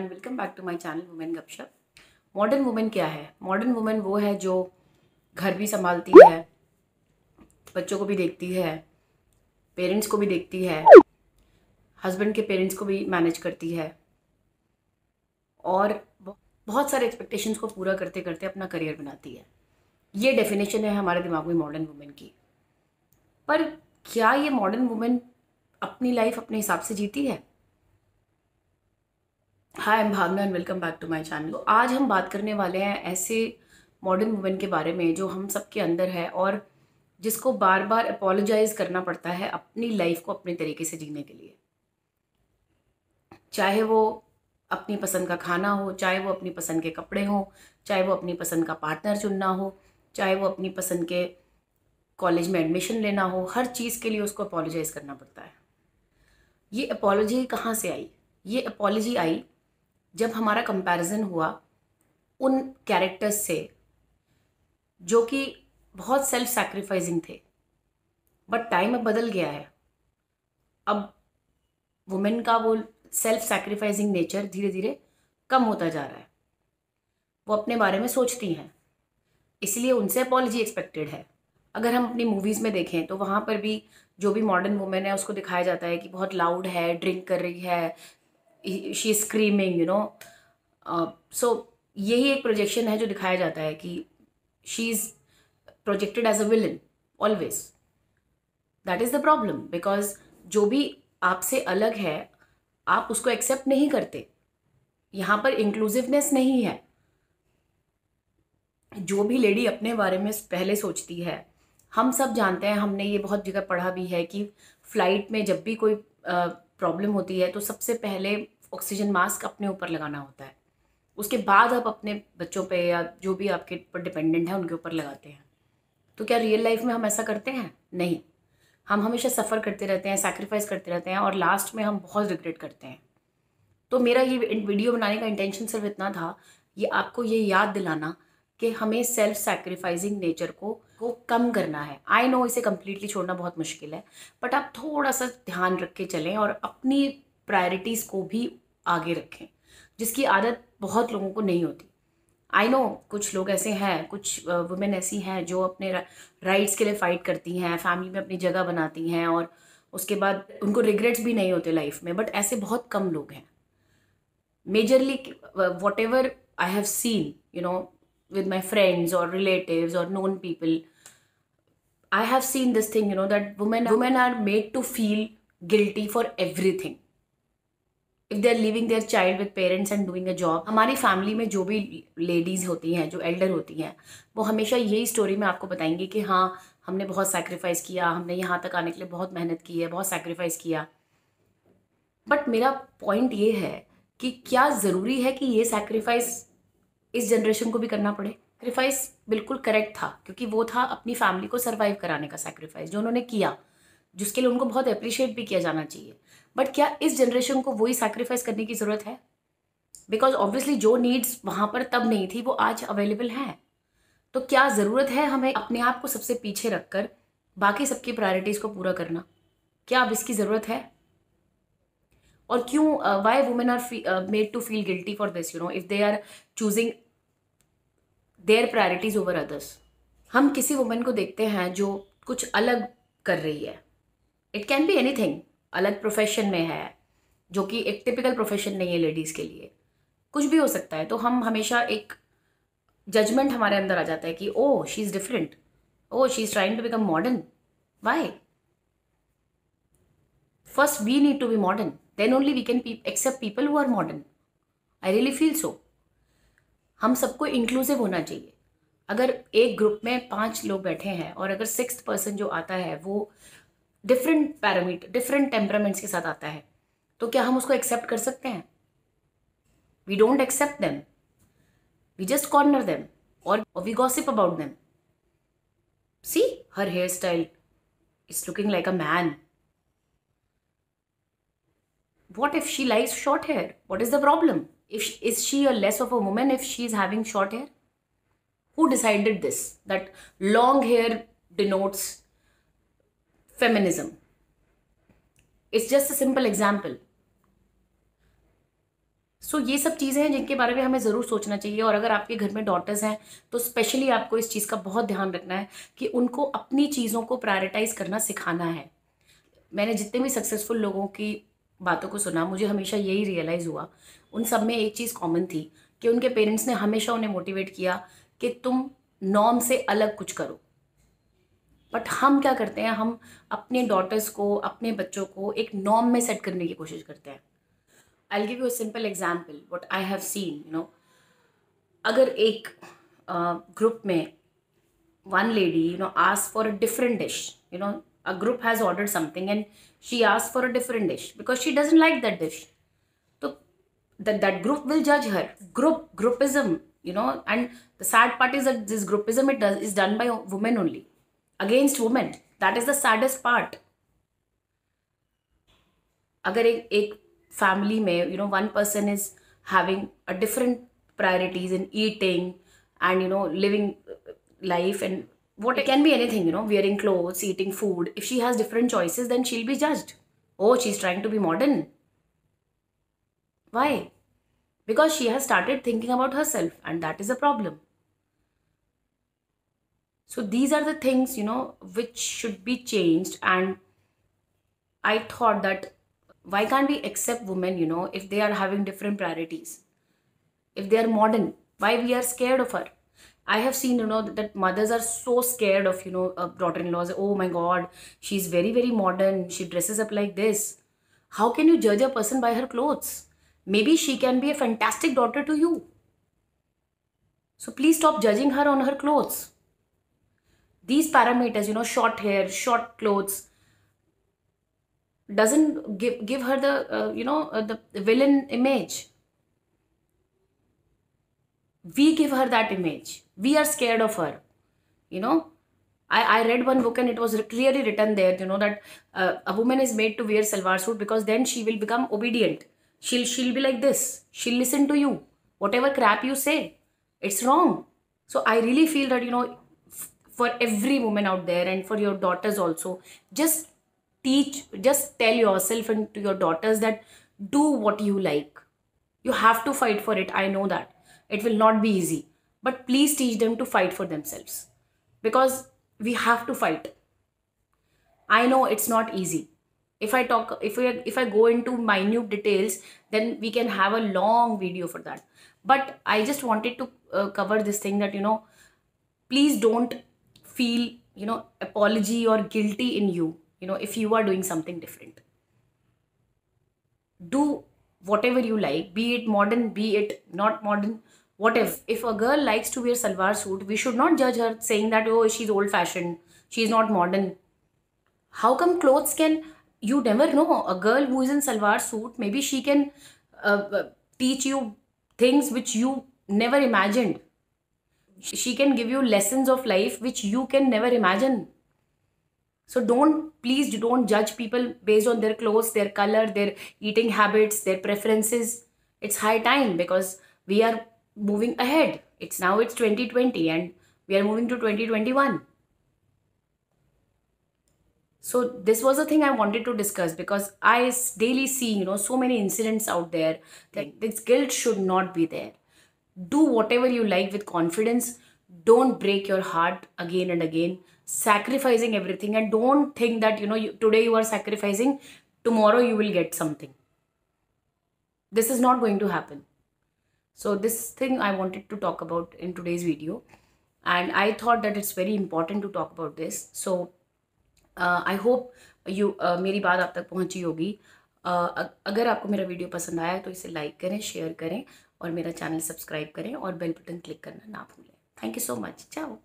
And welcome back to my channel women Gapshap. Modern women क्या है? Modern women वो है जो घर भी संभालती है, बच्चों को भी देखती है, पेरेंट्स को भी देखती है, हस्बैंड के पेरेंट्स को भी मैनेज करती है और बहुत सारे एक्सपेक्टेशंस को पूरा करते करते अपना करियर बनाती है। ये डेफिनेशन है हमारे दिमाग में मॉडर्न वुमेन की। पर क्या ये मॉडर्न वुमेन अपनी लाइफ अपने हिसाब से जीती है? Hi, I am Bhavna and welcome back to my channel. तो आज हम बात करने वाले हैं ऐसे मॉडर्न वुमेन के बारे में जो हम सबके अंदर है और जिसको बार बार अपोलोजाइज करना पड़ता है अपनी लाइफ को अपने तरीके से जीने के लिए। चाहे वो अपनी पसंद का खाना हो, चाहे वो अपनी पसंद के कपड़े हों, चाहे वो अपनी पसंद का पार्टनर चुनना हो, चाहे वो अपनी पसंद के कॉलेज में एडमिशन लेना हो, हर चीज़ के लिए उसको अपोलोजाइज करना पड़ता है। ये अपोलॉजी कहाँ से आई? ये अपोलॉजी आई जब हमारा कंपैरिजन हुआ उन कैरेक्टर्स से जो कि बहुत सेल्फ सैक्रिफाइसिंग थे। बट टाइम अब बदल गया है। अब वुमेन का वो सेल्फ सैक्रिफाइसिंग नेचर धीरे धीरे कम होता जा रहा है। वो अपने बारे में सोचती हैं, इसलिए उनसे अपॉलॉजी एक्सपेक्टेड है। अगर हम अपनी मूवीज़ में देखें तो वहाँ पर भी जो भी मॉडर्न वुमेन है उसको दिखाया जाता है कि बहुत लाउड है, ड्रिंक कर रही है, शी इज स्क्रीमिंग, सो यही एक प्रोजेक्शन है जो दिखाया जाता है कि she is projected as a villain always. That is the problem, because जो भी आपसे अलग है आप उसको एक्सेप्ट नहीं करते। यहाँ पर इंक्लूसिवनेस नहीं है। जो भी लेडी अपने बारे में पहले सोचती है, हम सब जानते हैं, हमने ये बहुत जगह पढ़ा भी है कि फ्लाइट में जब भी कोई प्रॉब्लम होती है तो सबसे पहले ऑक्सीजन मास्क अपने ऊपर लगाना होता है। उसके बाद आप अपने बच्चों पे या जो भी आपके ऊपर डिपेंडेंट है उनके ऊपर लगाते हैं। तो क्या रियल लाइफ में हम ऐसा करते हैं? नहीं। हम हमेशा सफ़र करते रहते हैं, सैक्रिफाइस करते रहते हैं और लास्ट में हम बहुत रिग्रेट करते हैं। तो मेरा ये वीडियो बनाने का इंटेंशन सिर्फ इतना था, ये आपको ये याद दिलाना कि हमें सेल्फ सैक्रिफाइसिंग नेचर को कम करना है। आई नो इसे कम्प्लीटली छोड़ना बहुत मुश्किल है, बट आप थोड़ा सा ध्यान रख के चलें और अपनी प्रायोरिटीज़ को भी आगे रखें, जिसकी आदत बहुत लोगों को नहीं होती। आई नो कुछ लोग ऐसे हैं, कुछ वुमेन ऐसी हैं जो अपने राइट्स के लिए फ़ाइट करती हैं, फैमिली में अपनी जगह बनाती हैं और उसके बाद उनको रिग्रेट्स भी नहीं होते लाइफ में, बट ऐसे बहुत कम लोग हैं। Majorly, whatever I have seen, with my friends or relatives or known people, I have seen this thing, that women are made to feel guilty for everything. If they are leaving their child with parents and doing a job, हमारी family में जो भी ladies होती हैं, जो Elder होती हैं, वो हमेशा यही स्टोरी में आपको बताएंगी कि हाँ, हमने बहुत सैक्रिफाइस किया, हमने यहाँ तक आने के लिए बहुत मेहनत की है, बहुत सैक्रिफाइस किया। बट मेरा पॉइंट ये है कि क्या ज़रूरी है कि ये सैक्रिफाइस इस जनरेशन को भी करना पड़े? सैक्रिफाइस बिल्कुल करेक्ट था, क्योंकि वो था अपनी फैमिली को सर्वाइव कराने का सैक्रिफाइस जो उन्होंने किया, जिसके लिए उनको बहुत अप्रिशिएट भी किया जाना चाहिए। बट क्या इस जनरेशन को वही सैक्रिफाइस करने की ज़रूरत है? बिकॉज ऑब्वियसली जो नीड्स वहाँ पर तब नहीं थी वो आज अवेलेबल हैं। तो क्या ज़रूरत है हमें अपने आप को सबसे पीछे रखकर बाकी सबकी प्रायोरिटीज़ को पूरा करना? क्या अब इसकी ज़रूरत है? और क्यों why women are made to feel guilty for this, if they are choosing their priorities over others? हम किसी वुमेन को देखते हैं जो कुछ अलग कर रही है, इट कैन बी एनीथिंग, अलग प्रोफेशन में है जो कि एक टिपिकल प्रोफेशन नहीं है लेडीज़ के लिए, कुछ भी हो सकता है। तो हम हमेशा एक जजमेंट हमारे अंदर आ जाता है कि oh she is different, oh she is trying to become modern. Why? First, we need to be modern. Then only we can accept people who are modern. I really feel so. हम सबको inclusive होना चाहिए। अगर एक group में 5 लोग बैठे हैं और अगर 6th पर्सन जो आता है वो डिफरेंट पैरामीटर, डिफरेंट टेम्परामेंट्स के साथ आता है, तो क्या हम उसको एक्सेप्ट कर सकते हैं? We don't accept them, we just corner them और we gossip about them. See her hairstyle is looking like a man. What if she likes short hair? What is the problem? Is she a less of a woman if she is having short hair? Who decided this? That long hair denotes feminism. It's just a simple example. सो ये सब चीज़ें हैं जिनके बारे में हमें ज़रूर सोचना चाहिए। और अगर आपके घर में डॉटर्स हैं तो स्पेशली आपको इस चीज़ का बहुत ध्यान रखना है कि उनको अपनी चीज़ों को प्रायोरिटाइज करना सिखाना है। मैंने जितने भी सक्सेसफुल लोगों की बातों को सुना, मुझे हमेशा यही रियलाइज़ हुआ, उन सब में एक चीज़ कॉमन थी कि उनके पेरेंट्स ने हमेशा उन्हें मोटिवेट किया कि तुम नॉर्म से अलग कुछ करो। बट हम क्या करते हैं, हम अपने डॉटर्स को, अपने बच्चों को एक नॉर्म में सेट करने की कोशिश करते हैं। I give you a simple example what I have seen, अगर एक ग्रुप में one lady asked for a different dish. A group has ordered something and she asked for a different dish because she doesn't like that dish. So that group will judge her. Groupism, and the sad part is that this groupism is done by women only, against women. That is the saddest part. अगर एक family में one person is having a different priorities in eating and living life, and what it can be anything, wearing clothes, eating food. If she has different choices, then she'll be judged. Oh, she's trying to be modern. Why? Because she has started thinking about herself, and that is a problem. So these are the things which should be changed. And I thought that why can't we accept women, if they are having different priorities, if they are modern, why we are scared of her? I have seen, that mothers are so scared of, daughter-in-laws. Oh my God, she's very, very modern. She dresses up like this. How can you judge a person by her clothes? Maybe she can be a fantastic daughter to you. So please stop judging her on her clothes. These parameters, short hair, short clothes, doesn't give her the the villain image. We give her that image. We are scared of her. I read one book and it was clearly written there, that a woman is made to wear salwar suit because then she will become obedient. She'll be like this. She'll listen to you. Whatever crap you say, it's wrong. So I really feel that, for every woman out there and for your daughters also, just tell yourself and to your daughters that do what you like. You have to fight for it. I know that it will not be easy, but please teach them to fight for themselves, because we have to fight. I know it's not easy. If I go into minute details, then we can have a long video for that. But I just wanted to cover this thing that, please don't feel, apology or guilty in you, if you are doing something different. Do whatever you like, be it modern, be it not modern, whatever. If a girl likes to wear salwar suit, we should not judge her saying that, oh, she's old fashioned, she's not modern. How come clothes can, you never know, a girl who is in salwar suit, maybe she can teach you things which you never imagined. She can give you lessons of life which you can never imagine. So please don't judge people based on their clothes, their color, their eating habits, their preferences. It's high time, because we are moving ahead. It's 2020 and we are moving to 2021. So this was the thing I wanted to discuss, because I daily see, so many incidents out there that this guilt should not be there. Do whatever you like with confidence. Don't break your heart again and again, sacrificing everything. And don't think that, today you are sacrificing, tomorrow you will get something. This is not going to happen. So this thing I wanted to talk about in today's video. And I thought that it's very important to talk about this. So I hope you मेरी बात आप तक पहुंची होगी. अगर आपको मेरा video पसंद आया तो इसे लाइक करें, शेयर करें और मेरा चैनल सब्सक्राइब करें और बेल बटन क्लिक करना ना भूलें. Thank you so much. Ciao.